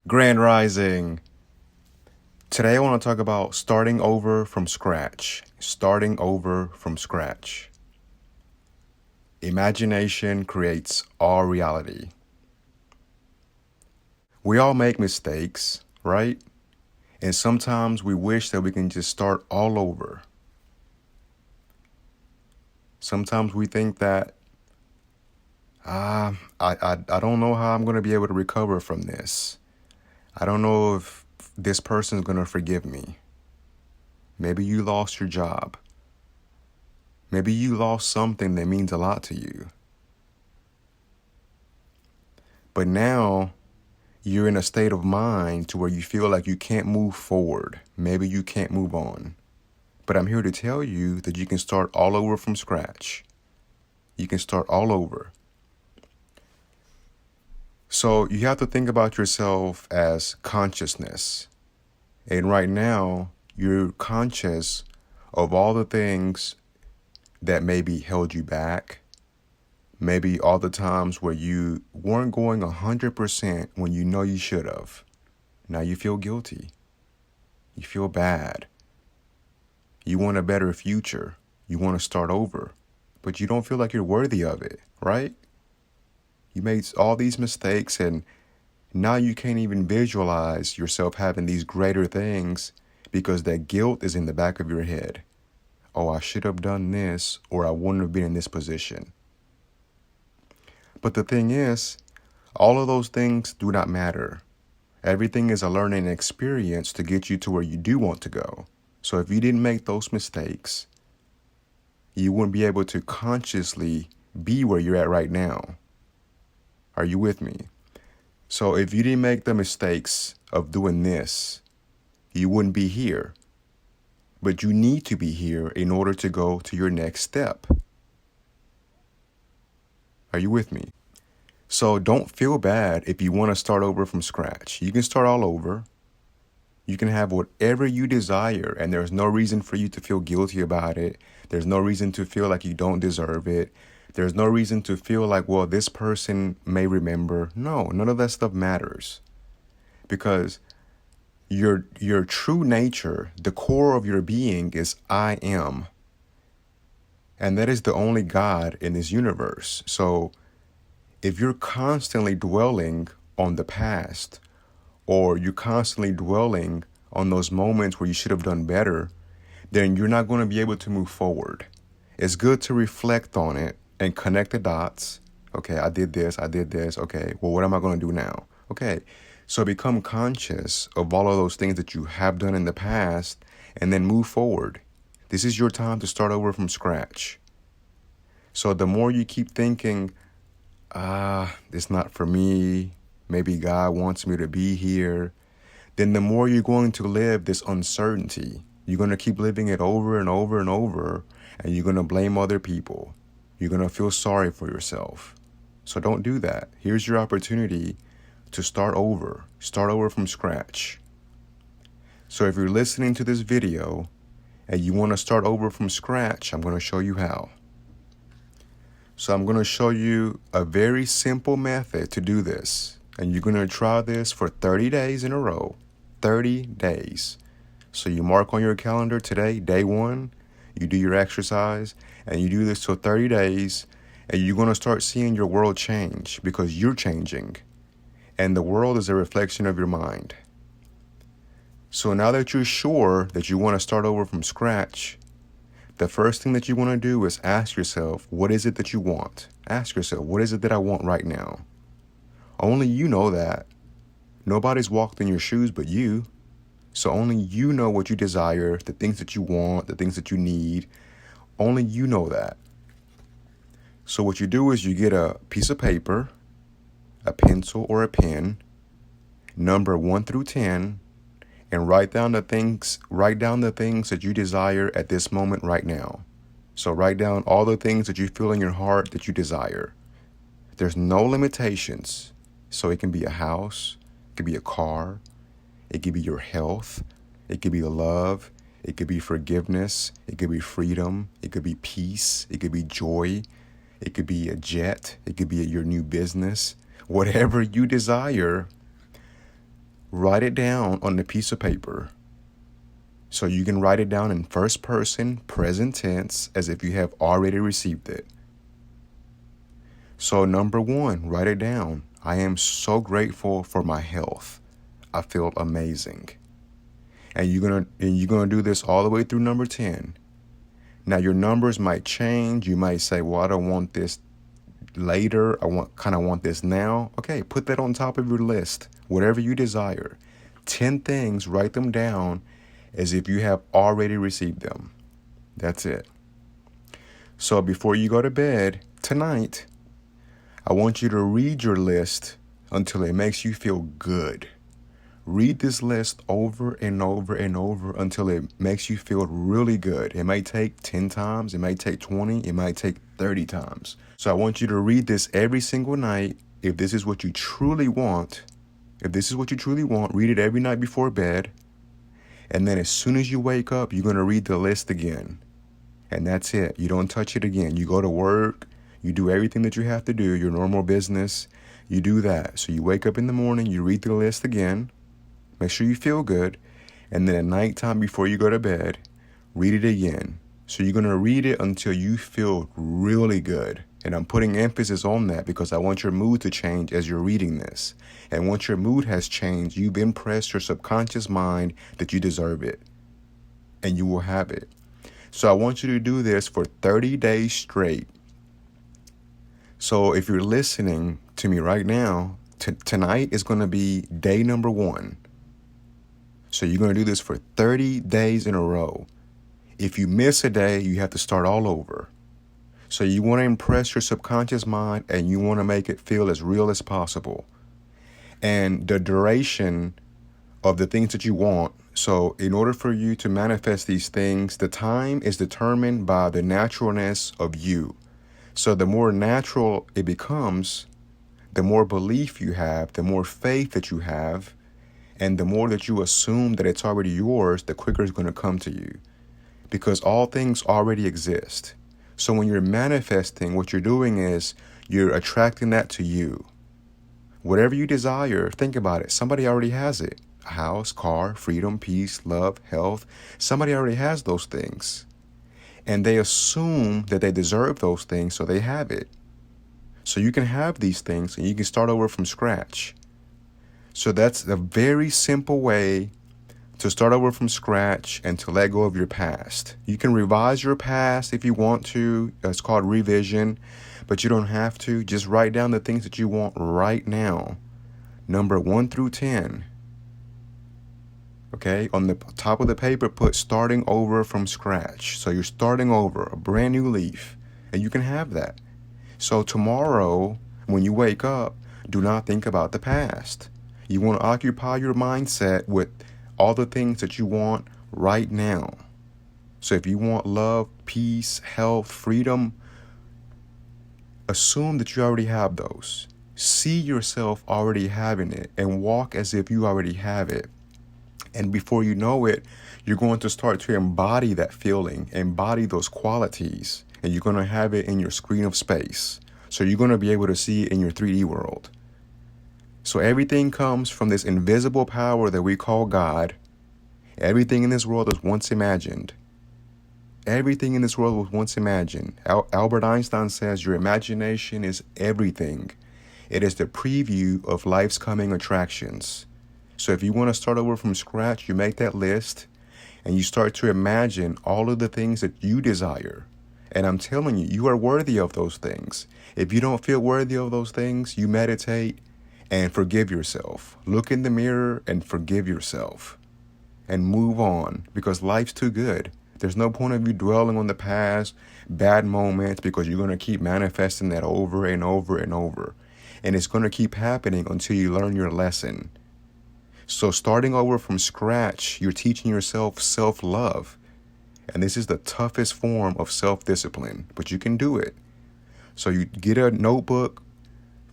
Grand Rising. Today I want to talk about starting over from scratch. Starting over from scratch. Imagination creates our reality. We all make mistakes, right? And sometimes we wish that we can just start all over. Sometimes we think that, I don't know how I'm going to be able to recover from this. I don't know if this person's going to forgive me. Maybe you lost your job. Maybe you lost something that means a lot to you. But now you're in a state of mind to where you feel like you can't move forward. Maybe you can't move on. But I'm here to tell you that you can start all over from scratch. You can start all over. So you have to think about yourself as consciousness. And right now, you're conscious of all the things that maybe held you back. Maybe all the times where you weren't going 100% when you know you should have. Now you feel guilty. You feel bad. You want a better future. You want to start over. But you don't feel like you're worthy of it, right? You made all these mistakes and now you can't even visualize yourself having these greater things because that guilt is in the back of your head. Oh, I should have done this or I wouldn't have been in this position. But the thing is, all of those things do not matter. Everything is a learning experience to get you to where you do want to go. So if you didn't make those mistakes, you wouldn't be able to consciously be where you're at right now. Are you with me? So if you didn't make the mistakes of doing this, you wouldn't be here. But you need to be here in order to go to your next step. Are you with me? So don't feel bad if you want to start over from scratch. You can start all over. You can have whatever you desire, and there's no reason for you to feel guilty about it. There's no reason to feel like you don't deserve it. There's no reason to feel like, well, this person may remember. No, none of that stuff matters. Because your true nature, the core of your being is I am. And that is the only God in this universe. So if you're constantly dwelling on the past, or you're constantly dwelling on those moments where you should have done better, then you're not going to be able to move forward. It's good to reflect on it and connect the dots. Okay, I did this. Okay, well, what am I going to do now? Okay, so become conscious of all of those things that you have done in the past and then move forward. This is your time to start over from scratch. So the more you keep thinking, it's not for me, maybe God wants me to be here, then the more you're going to live this uncertainty. You're going to keep living it over and over and over, and you're going to blame other people. You're going to feel sorry for yourself. So don't do that. Here's your opportunity to start over from scratch. So if you're listening to this video and you want to start over from scratch, I'm going to show you how. So I'm going to show you a very simple method to do this. And you're going to try this for 30 days in a row. 30 days. So you mark on your calendar today, day 1, you do your exercise, and you do this for 30 days, and you're going to start seeing your world change because you're changing. And the world is a reflection of your mind. So now that you're sure that you want to start over from scratch, the first thing that you want to do is ask yourself, what is it that you want? Ask yourself, what is it that I want right now? Only you know that. Nobody's walked in your shoes but you. So only you know what you desire, the things that you want, the things that you need. Only you know that. So what you do is you get a piece of paper, a pencil or a pen, number 1 through 10, and write down the things that you desire at this moment right now. So write down all the things that you feel in your heart that you desire. There's no limitations. So it can be a house, it could be a car, it could be your health, it could be love, it could be forgiveness, it could be freedom, it could be peace, it could be joy, it could be a jet, it could be your new business. Whatever you desire, write it down on a piece of paper. So you can write it down in first person, present tense, as if you have already received it. So number one, write it down. I am so grateful for my health. I feel amazing. And you're gonna do this all the way through number 10. Now your numbers might change. You might say, well, I don't want this later. I want this now. Okay, put that on top of your list. Whatever you desire. 10 things, write them down as if you have already received them. That's it. So before you go to bed tonight, I want you to read your list until it makes you feel good. Read this list over and over and over until it makes you feel really good. It might take 10 times, it might take 20, it might take 30 times. So I want you to read this every single night. If this is what you truly want, read it every night before bed. And then as soon as you wake up, you're going to read the list again. And that's it. You don't touch it again. You go to work, you do everything that you have to do, your normal business, you do that. So you wake up in the morning, you read the list again. Make sure you feel good. And then at nighttime before you go to bed, read it again. So you're going to read it until you feel really good. And I'm putting emphasis on that because I want your mood to change as you're reading this. And once your mood has changed, you've impressed your subconscious mind that you deserve it. And you will have it. So I want you to do this for 30 days straight. So if you're listening to me right now, tonight is going to be day number 1. So you're going to do this for 30 days in a row. If you miss a day, you have to start all over. So you want to impress your subconscious mind and you want to make it feel as real as possible. And the duration of the things that you want. So in order for you to manifest these things, the time is determined by the naturalness of you. So the more natural it becomes, the more belief you have, the more faith that you have, and the more that you assume that it's already yours, the quicker it's going to come to you. Because all things already exist. So when you're manifesting, what you're doing is you're attracting that to you. Whatever you desire, think about it. Somebody already has it. A house, car, freedom, peace, love, health. Somebody already has those things. And they assume that they deserve those things, so they have it. So you can have these things and you can start over from scratch. So that's a very simple way to start over from scratch and to let go of your past. You can revise your past if you want to. It's called revision, but you don't have to. Just write down the things that you want right now. Number 1 through 10. Okay, on the top of the paper, put starting over from scratch. So you're starting over, a brand new leaf, and you can have that. So tomorrow, when you wake up, do not think about the past. You want to occupy your mindset with all the things that you want right now. So if you want love, peace, health, freedom, assume that you already have those. See yourself already having it and walk as if you already have it. And before you know it, you're going to start to embody that feeling, embody those qualities, and you're going to have it in your screen of space. So you're going to be able to see it in your 3D world. So everything comes from this invisible power that we call God. Everything in this world was once imagined. Everything in this world was once imagined. Albert Einstein says your imagination is everything. It is the preview of life's coming attractions. So if you want to start over from scratch, you make that list and you start to imagine all of the things that you desire. And I'm telling you, you are worthy of those things. If you don't feel worthy of those things, you meditate and forgive yourself. Look in the mirror and forgive yourself and move on, because life's too good. There's no point of you dwelling on the past, bad moments, because you're going to keep manifesting that over and over and over. And it's going to keep happening until you learn your lesson. So starting over from scratch, you're teaching yourself self-love. And this is the toughest form of self-discipline, but you can do it. So you get a notebook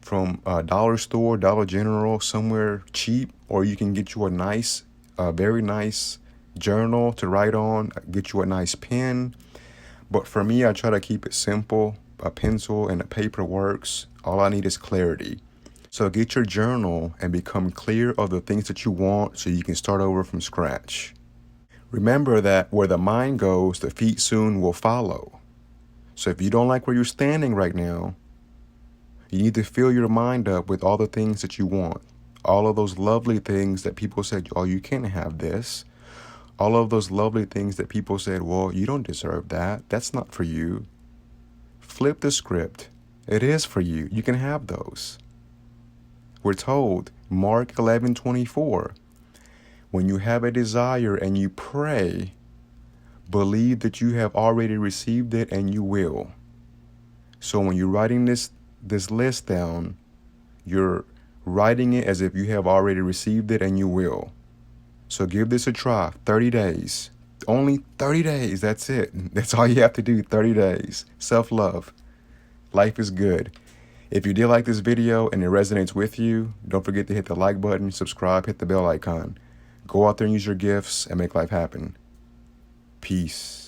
from a dollar store, Dollar General, somewhere cheap, or you can get you a very nice journal to write on, get you a nice pen. But for me, I try to keep it simple. A pencil and a paper works. All I need is clarity. So get your journal and become clear of the things that you want so you can start over from scratch. Remember that where the mind goes, the feet soon will follow. So if you don't like where you're standing right now, you need to fill your mind up with all the things that you want. All of those lovely things that people said, oh, you can't have this. All of those lovely things that people said, well, you don't deserve that. That's not for you. Flip the script. It is for you. You can have those. We're told, Mark 11:24, when you have a desire and you pray, believe that you have already received it and you will. So when you're writing this list down, you're writing it as if you have already received it and you will. So give this a try. 30 days. Only 30 days. That's it. That's all you have to do. 30 days. Self-love. Life is good. If you did like this video and it resonates with you, don't forget to hit the like button, subscribe, hit the bell icon. Go out there and use your gifts and make life happen. Peace.